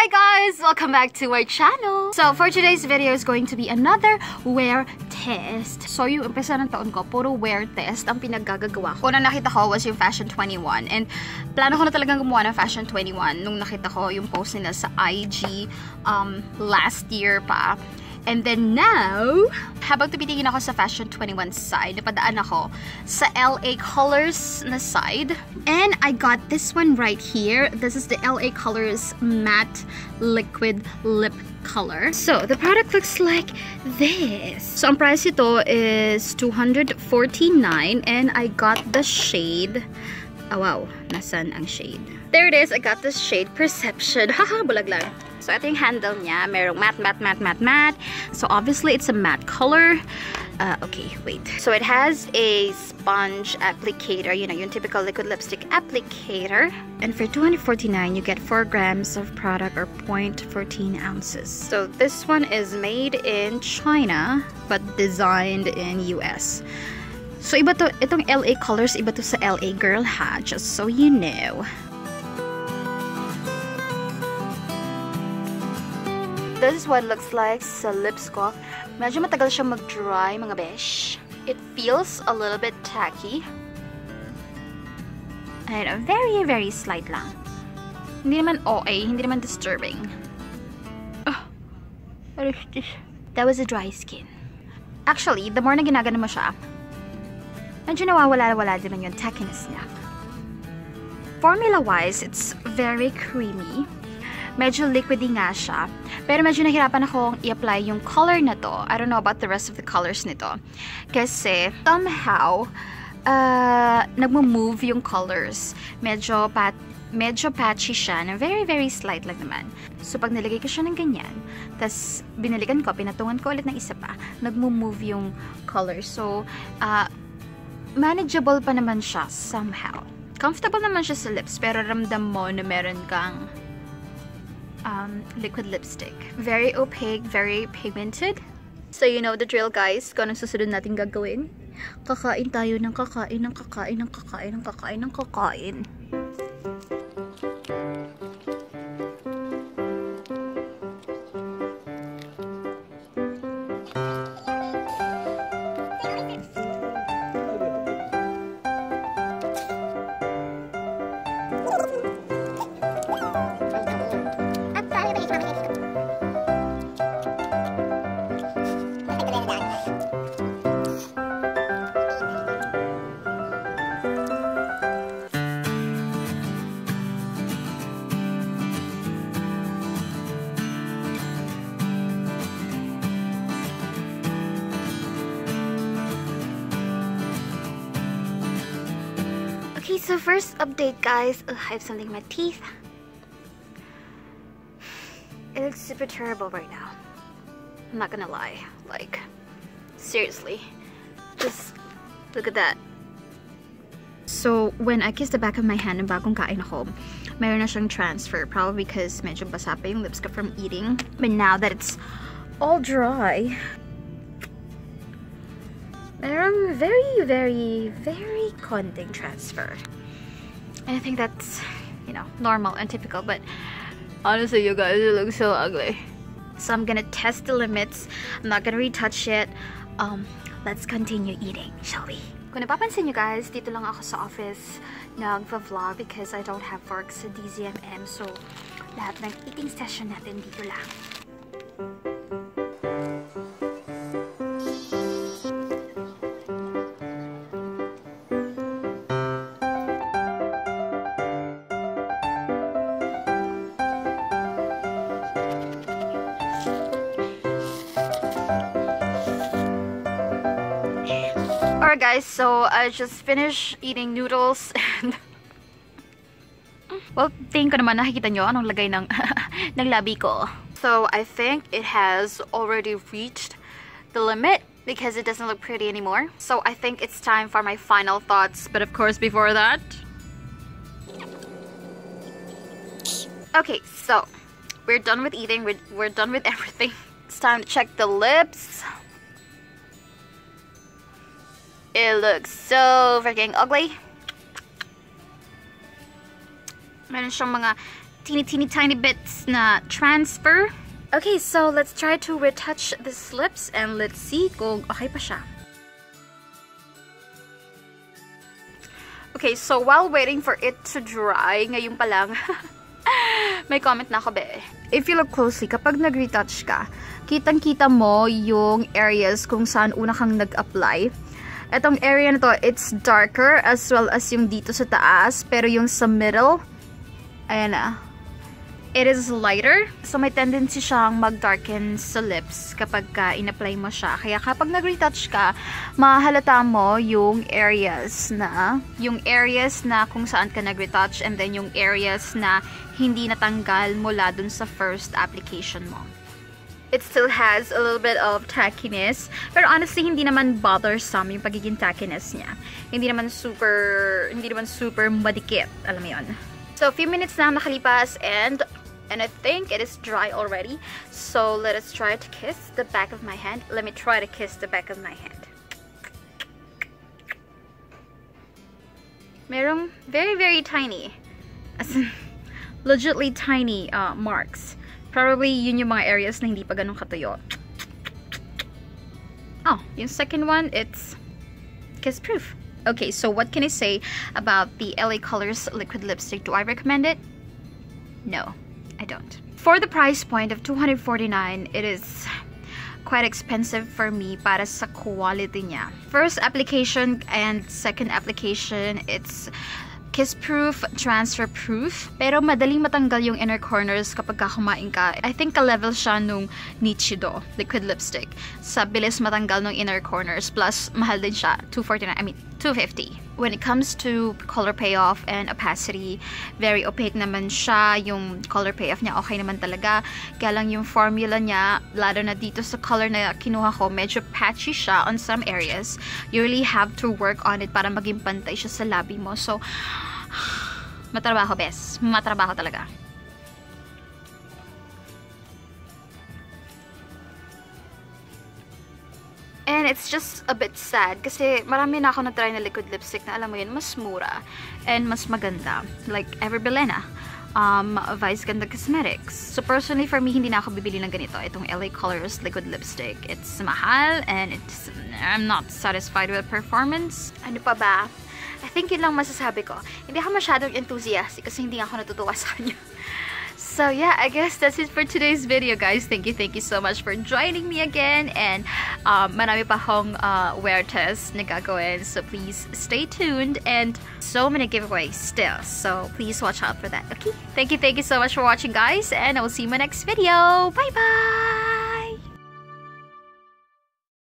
Hi guys! Welcome back to my channel! So for today's video is going to be another wear test. So yung umpisa ng taon ko, puro wear test ang pinaggagawa ko. Una nakita ko was yung Fashion 21 and plano ko na talagang gumawa ng Fashion 21 nung nakita ko yung post nila sa IG last year pa. And then now, habang tumitingin ako sa Fashion 21 side, napadaan ako sa LA Colors na side. And I got this one right here. This is the LA Colors Matte Liquid Lip Color. So, the product looks like this. So, ang price ito is $249 and I got the shade. Oh, wow. Nasaan ang shade? There it is. I got this shade Perception. Haha, bulag lang. So, ito yung handle niya. Merong matte. So, obviously, it's a matte color. Okay, wait. So, it has a sponge applicator. You know, yung typical liquid lipstick applicator. And for $249, you get 4 grams of product or 0.14 ounces. So, this one is made in China, but designed in US. So, iba to, itong LA Colors, iba to sa LA Girl ha, just so you know. This is what it looks like sa lips ko. Medyo matagal siya mag-dry, mga besh. It feels a little bit tacky. And very slight lang. Hindi naman OA, hindi naman disturbing. Oh, what is this? That was a dry skin. Actually, the more na ginagano mo siya, medyo nawawala-wala din yung tackiness niya. Formula-wise, it's very creamy. Medyo liquidy nga siya. Pero medyo nahirapan akong i-apply yung color na to. I don't know about the rest of the colors nito. Kasi, somehow, nagmo-move yung colors. Medyo patchy siya. Na very slight lang naman. So, pag nilagay ko siya ng ganyan, tas binalikan ko, pinatungan ko ulit ng isa pa, nagmo-move yung colors. So, manageable pa naman siya somehow. Comfortable naman siya sa lips, pero ramdam mo na meron kang liquid lipstick. Very opaque, very pigmented. So you know the drill guys, kung anong susunod natin gagawin. Kakain tayo ng kakain. Okay, so first update guys. Ugh, I have something in my teeth. It looks super terrible right now. I'm not gonna lie. Like, seriously. Just look at that. So, when I kissed the back of my hand ng bagong kain ako, mayroon na siyang transfer. Probably because medyo basa pa yung lips ko from eating. But now that it's all dry, merong very konting transfer. And I think that's, you know, normal and typical, but honestly, you guys, it looks so ugly. So I'm gonna test the limits. I'm not gonna retouch it. Let's continue eating, shall we? Kung napapansin nyo guys, dito lang ako sa office nagva-vlog because I don't have work sa DZMM. So, lahat ng eating session natin dito lang. Alright guys, so I just finished eating noodles and well, tingin ko naman nakikita nyo anong lagay ng ng labi ko. So I think it has already reached the limit because it doesn't look pretty anymore. So I think it's time for my final thoughts, but of course before that. Okay, so we're done with eating, we're done with everything. It's time to check the lips. It looks so freaking ugly. Meron siyang mga teeny tiny bits na transfer. Okay, so let's try to retouch these lips and let's see kung okay pa siya. Okay, so while waiting for it to dry, ngayon pa lang, may comment na ako, be. If you look closely, kapag nag-retouch ka, kitang-kita mo yung areas kung saan una kang nag-apply. Etong area na to, it's darker as well as yung dito sa taas. Pero yung sa middle, ayan na. It is lighter. So may tendency siyang mag-darken sa lips kapag in-apply mo siya. Kaya kapag nag-retouch ka, mahalata mo yung areas na kung saan ka nag-retouch and then yung areas na hindi natanggal mula dun sa first application mo. It still has a little bit of tackiness. Pero honestly, hindi naman bothersome yung pagiging tackiness niya. Hindi naman super madikit. Alam mo yun. So, a few minutes na nakalipas and I think it is dry already. So, let us try to kiss the back of my hand. Let me try to kiss the back of my hand. Merong very tiny. As in, legitly tiny marks. Probably, yun yung mga areas na hindi pa ganun katuyo. Oh, yung second one, it's kiss-proof. Okay, so what can I say about the LA Colors liquid lipstick? Do I recommend it? No, I don't. For the price point of $249, it is quite expensive for me para sa quality niya. First application and second application, it's kiss-proof, transfer-proof. Pero madaling matanggal yung inner corners kapag kumain ka. I think ka-level siya nung Nichido liquid lipstick. Sa bilis matanggal ng inner corners. Plus, mahal din siya. $250. When it comes to color payoff and opacity, very opaque naman siya. Yung color payoff niya okay naman talaga. Kaya lang yung formula niya, lalo na dito sa color na kinuha ko, medyo patchy siya on some areas. You really have to work on it para maging pantay siya sa labi mo. So, matrabaho, bes. Matrabaho talaga. And it's just a bit sad kasi marami na ako na-try na liquid lipstick na alam mo yun, mas mura and mas maganda. Like Everbelena, Vice Ganda Cosmetics. So personally for me, hindi na ako bibili ng ganito. Itong LA Colors liquid lipstick. It's mahal and I'm not satisfied with performance. Ano pa ba? I think yun lang masasabi ko. Hindi ako masyadong enthusiastic kasi hindi ako natutuwa sa kanya. So yeah, I guess that's it for today's video, guys. Thank you so much for joining me again. And marami pa akong wear test na gagawin. So please stay tuned. And so many giveaways still. So please watch out for that, okay? Thank you so much for watching, guys. And I will see you in my next video. Bye-bye!